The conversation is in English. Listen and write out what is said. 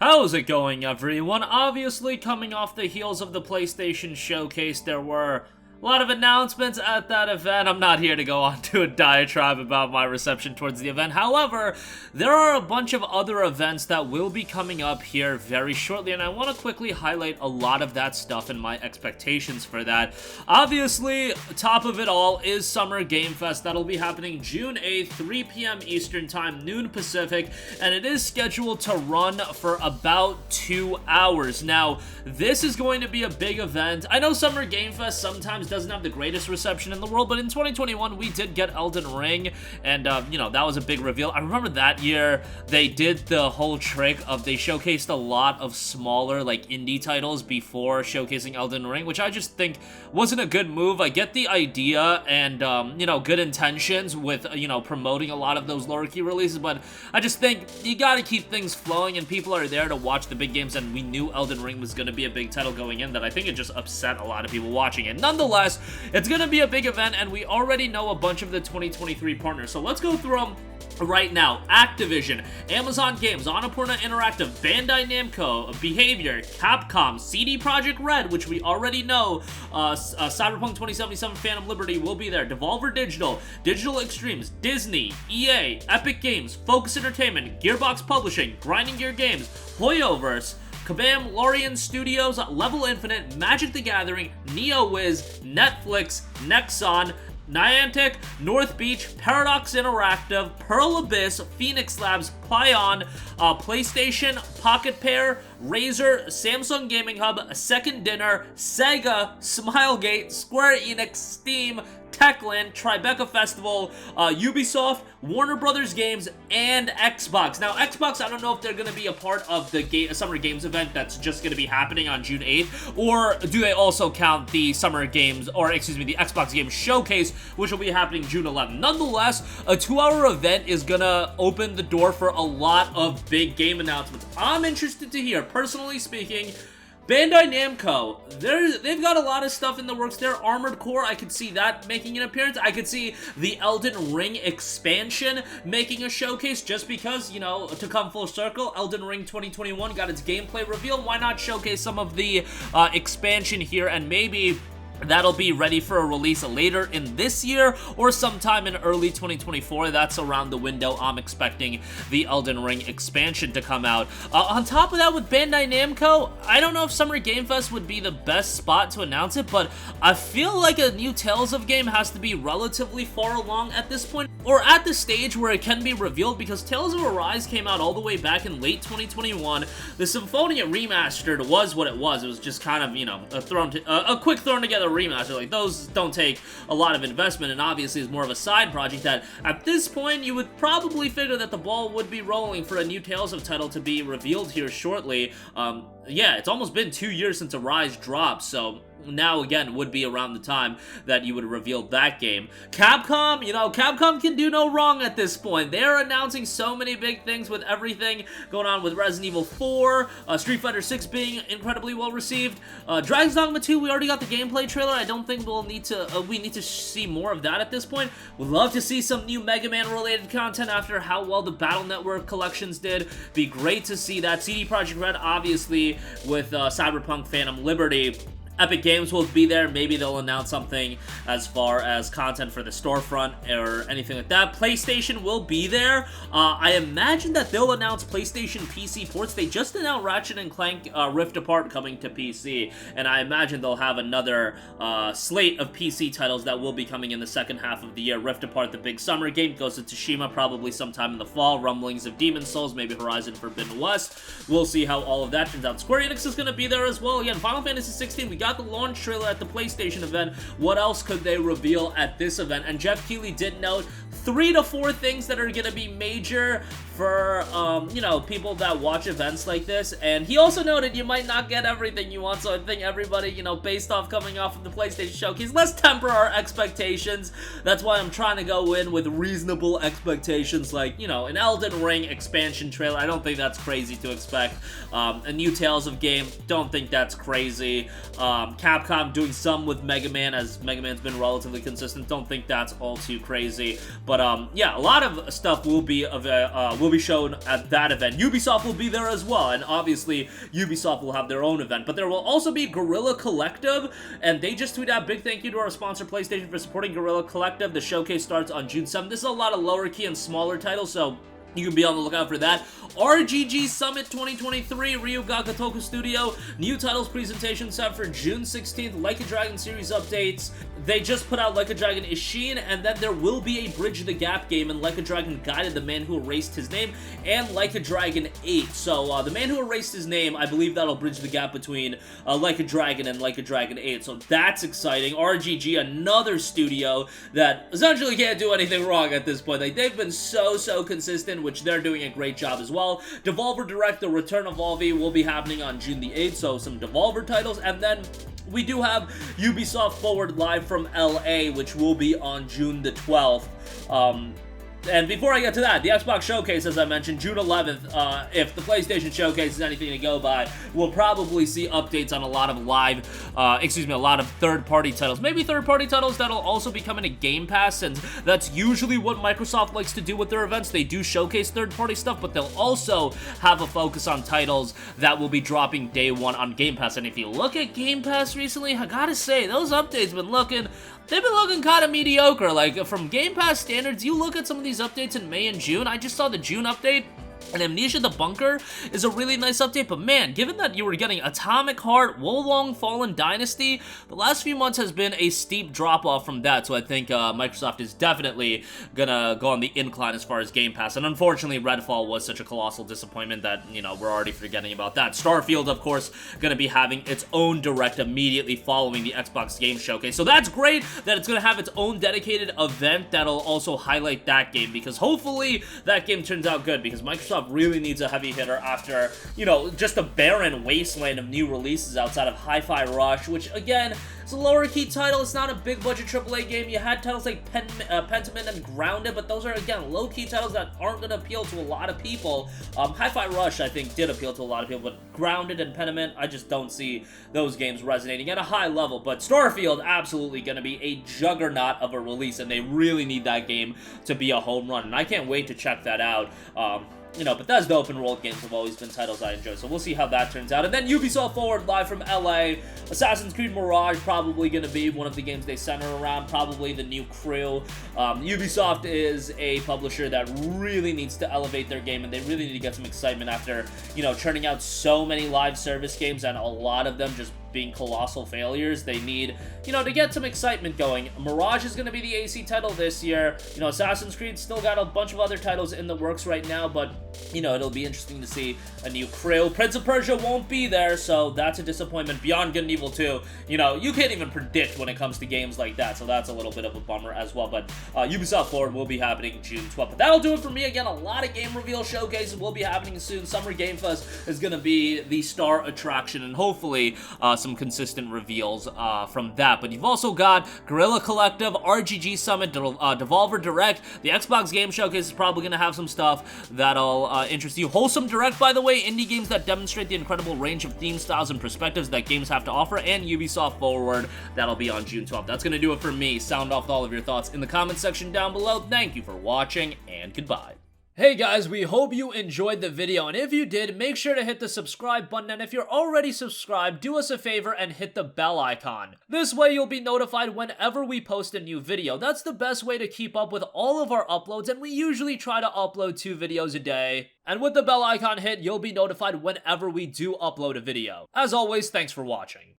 How's it going, everyone? Obviously, coming off the heels of the PlayStation Showcase, there were a lot of announcements at that event. I'm not here to go on to a diatribe about my reception towards the event. However, there are a bunch of other events that will be coming up here very shortly, and I want to quickly highlight a lot of that stuff and my expectations for that. Obviously, top of it all is Summer Game Fest. That'll be happening June 8th, 3 p.m. Eastern Time, noon Pacific, and it is scheduled to run for about 2 hours. Now, this is going to be a big event. I know Summer Game Fest sometimes doesn't have the greatest reception in the world, but in 2021 we did get Elden Ring, and you know, that was a big reveal. I remember that year they did the whole trick of they showcased a lot of smaller like indie titles before showcasing Elden Ring, which I just think wasn't a good move. I get the idea and you know, good intentions with you know, promoting a lot of those lower key releases, but I just think you gotta keep things flowing and people are there to watch the big games, and we knew Elden Ring was gonna be a big title going in that I think it just upset a lot of people watching it. Nonetheless, it's gonna be a big event, and we already know a bunch of the 2023 partners, so let's go through them right now. Activision, Amazon Games, Annapurna Interactive, Bandai Namco, Behavior, Capcom, CD Projekt Red, which we already know, Cyberpunk 2077 Phantom Liberty will be there, Devolver Digital, Digital Extremes, Disney, EA, Epic Games, Focus Entertainment, Gearbox Publishing, Grinding Gear Games, Hoyoverse, Kabam, Lorien Studios, Level Infinite, Magic the Gathering, NeoWiz, Netflix, Nexon, Niantic, North Beach, Paradox Interactive, Pearl Abyss, Phoenix Labs, Pion, PlayStation, Pocket Pair, Razer, Samsung Gaming Hub, Second Dinner, Sega, Smilegate, Square Enix, Steam, Techland, Tribeca Festival, Ubisoft, Warner Brothers Games, and Xbox. Now, Xbox, I don't know if they're going to be a part of the Summer Games event that's just going to be happening on June 8th, or do they also count the Summer Games, or excuse me, the Xbox Games Showcase, which will be happening June 11th. Nonetheless, a 2-hour event is going to open the door for a lot of big game announcements. I'm interested to hear, personally speaking, Bandai Namco, they've got a lot of stuff in the works there. Armored Core, I could see that making an appearance. I could see the Elden Ring expansion making a showcase just because, you know, to come full circle, Elden Ring 2021 got its gameplay reveal. Why not showcase some of the expansion here, and maybe that'll be ready for a release later in this year or sometime in early 2024. That's around the window I'm expecting the Elden Ring expansion to come out. On top of that, with Bandai Namco, I don't know if Summer Game Fest would be the best spot to announce it, but I feel like a new Tales of game has to be relatively far along at this point, or at the stage where it can be revealed, because Tales of Arise came out all the way back in late 2021. The Symphonia Remastered was what it was. It was just kind of, you know, a quick thrown together remaster. Like, those don't take a lot of investment, and obviously is more of a side project that at this point you would probably figure that the ball would be rolling for a new Tales of title to be revealed here shortly. Yeah, it's almost been 2 years since Arise dropped, so now again would be around the time that you would reveal that game. Capcom, you know, Capcom can do no wrong at this point. They're announcing so many big things with everything going on with Resident Evil 4, Street Fighter 6 being incredibly well received, Dragon's Dogma 2, we already got the gameplay trailer. I don't think we need to see more of that at this point. Would love to see some new Mega Man related content after how well the Battle Network collections did. Be great to see that. CD Projekt Red, obviously, with Cyberpunk Phantom Liberty. Epic Games will be there. Maybe they'll announce something as far as content for the storefront or anything like that. PlayStation will be there. I imagine that they'll announce PlayStation PC ports. They just announced Ratchet & Clank Rift Apart coming to PC, and I imagine they'll have another slate of PC titles that will be coming in the second half of the year. Rift Apart, the big summer game, Ghost of Tsushima probably sometime in the fall, Rumblings of Demon Souls, maybe Horizon Forbidden West. We'll see how all of that turns out. Square Enix is going to be there as well. Again, Final Fantasy 16, we got the launch trailer at the PlayStation event. What else could they reveal at this event? And Jeff Keighley did note 3 to 4 things that are going to be major for, you know, people that watch events like this. And he also noted you might not get everything you want, so I think everybody, you know, based off coming off of the PlayStation Showcase, let's temper our expectations. That's why I'm trying to go in with reasonable expectations, like, you know, an Elden Ring expansion trailer. I don't think that's crazy to expect. A new Tales of game, don't think that's crazy. Capcom doing some with Mega Man, as Mega Man's been relatively consistent. Don't think that's all too crazy. But yeah, a lot of stuff will be shown at that event. Ubisoft will be there as well, and obviously Ubisoft will have their own event. But there will also be Guerilla Collective, and they just tweeted out, big thank you to our sponsor PlayStation for supporting Guerilla Collective. The showcase starts on June 7th. This is a lot of lower key and smaller titles, so you can be on the lookout for that. RGG Summit 2023, Ryuga Gotoku Studio. New titles presentation set for June 16th. Like a Dragon series updates. They just put out Like a Dragon Ishin, and then there will be a Bridge the Gap game in Like a Dragon Guided, the Man Who Erased His Name, and Like a Dragon 8. So, the Man Who Erased His Name, I believe that'll bridge the gap between Like a Dragon and Like a Dragon 8. So that's exciting. RGG, another studio that essentially can't do anything wrong at this point. Like, they've been so consistent, which they're doing a great job as well. Devolver Direct, The Return of Volvi, will be happening on June the 8th, so some Devolver titles, and then we do have Ubisoft Forward live from LA, which will be on June the 12th. And before I get to that, the Xbox Showcase, as I mentioned, June 11th, if the PlayStation Showcase is anything to go by, we'll probably see updates on a lot of a lot of third-party titles. Maybe third-party titles that'll also be coming to Game Pass, since that's usually what Microsoft likes to do with their events. They do showcase third-party stuff, but they'll also have a focus on titles that will be dropping day one on Game Pass. And if you look at Game Pass recently, I gotta say, those updates they've been looking kind of mediocre. Like, from Game Pass standards, you look at some of these updates in May and June. I just saw the June update, and Amnesia the Bunker is a really nice update, but man, given that you were getting Atomic Heart, Wolong Fallen Dynasty, the last few months has been a steep drop-off from that, so I think Microsoft is definitely gonna go on the incline as far as Game Pass, and unfortunately, Redfall was such a colossal disappointment that, you know, we're already forgetting about that. Starfield, of course, gonna be having its own Direct immediately following the Xbox Game Showcase, so that's great that it's gonna have its own dedicated event that'll also highlight that game, because hopefully that game turns out good, because Microsoft really needs a heavy hitter after, you know, just a barren wasteland of new releases outside of Hi-Fi Rush, which, again, it's a lower key title. It's not a big budget AAA game. You had titles like Pentiment and Grounded, but those are, again, low key titles that aren't going to appeal to a lot of people. Hi-Fi Rush, I think, did appeal to a lot of people, but Grounded and Pentiment, I just don't see those games resonating at a high level. But Starfield, absolutely going to be a juggernaut of a release, and they really need that game to be a home run, and I can't wait to check that out. You know, Bethesda open world games have always been titles I enjoy, so we'll see how that turns out. And then Ubisoft Forward live from LA. Assassin's Creed Mirage probably going to be one of the games they center around, probably the new crew. Ubisoft is a publisher that really needs to elevate their game, and they really need to get some excitement after, you know, churning out so many live service games, and a lot of them just being colossal failures. They need, you know, to get some excitement going. Mirage is going to be the AC title this year. You know, Assassin's Creed still got a bunch of other titles in the works right now, but, you know, it'll be interesting to see a new crew. Prince of Persia won't be there, so that's a disappointment. Beyond Good and Evil 2, you know, you can't even predict when it comes to games like that, so that's a little bit of a bummer as well. But Ubisoft Forward will be happening June 12th. But that'll do it for me. Again, a lot of game reveal showcases will be happening soon. Summer Game Fest is going to be the star attraction, and hopefully some consistent reveals from that. But you've also got Guerilla Collective, RGG Summit, Devolver Direct. The Xbox Game Showcase is probably going to have some stuff that'll interest you. Wholesome Direct, by the way, indie games that demonstrate the incredible range of theme styles and perspectives that games have to offer, and Ubisoft Forward, that'll be on June 12th. That's going to do it for me. Sound off with all of your thoughts in the comment section down below. Thank you for watching, and goodbye. Hey guys, we hope you enjoyed the video, and if you did, make sure to hit the subscribe button, and if you're already subscribed, do us a favor and hit the bell icon. This way you'll be notified whenever we post a new video. That's the best way to keep up with all of our uploads, and we usually try to upload 2 videos a day. And with the bell icon hit, you'll be notified whenever we do upload a video. As always, thanks for watching.